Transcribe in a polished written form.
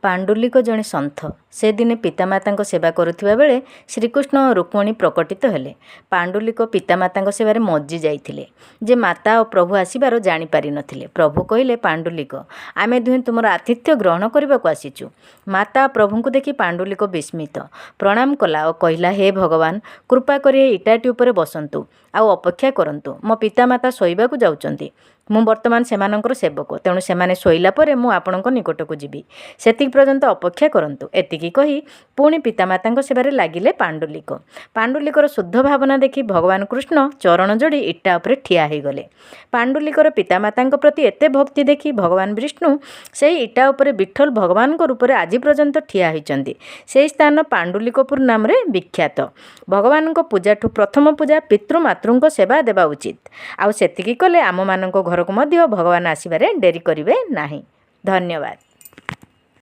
पांडुलिक जड़े सन्थ से दिने पितामाता सेवा करुवा बेले श्रीकृष्ण और रुक्मिणी प्रकटित हेले। पांडुलिक पितामाता सेवार मज्जि जाइथिले जे माता और प्रभु आसबार जापारि नथिले। प्रभु कहले, पांडुलिक आमे दुहें तुमर आतिथ्य ग्रहण करने को आसीचु। माता प्रभु को देखि पांडुलिक विस्मित प्रणाम कला और कहला, हे भगवान, कृपा करी इटाटी उपरे बसंतु आउ अपेक्षा करंतु। मो पितामाता शोइबाकु जाउचंती। मु वर्तमान सेमानंकर सेवक, तेणु सेमाने शोइला परे मु आपणक निकटकू जीवी, सेतिक पर्यंत अपेक्षा करंतु। एतिकी कही पुणी पितामाता सेवारे लागिले पांडुलिक। पांडुलिकर शुद्ध भावना देखि भगवान कृष्ण चरण जोड़ी इटा उपरे ठिया हो गले। पांडुलिकर पितामाता प्रति एते भक्ति देखि भगवान विष्णु से इटा उपरे विठ्ठल भगवान रूप में आज पर्यंत ठिया होइचंती। से स्थान पांडुलिकपुर नाम रे विख्यात। भगवान पूजाठू प्रथम पूजा पितृमातृ सेवा देवा उचित। आउ सेतिकी कले आम मानक घर को मध्य भगवान आसबारे डेरी करिवे नाही। धन्यवाद।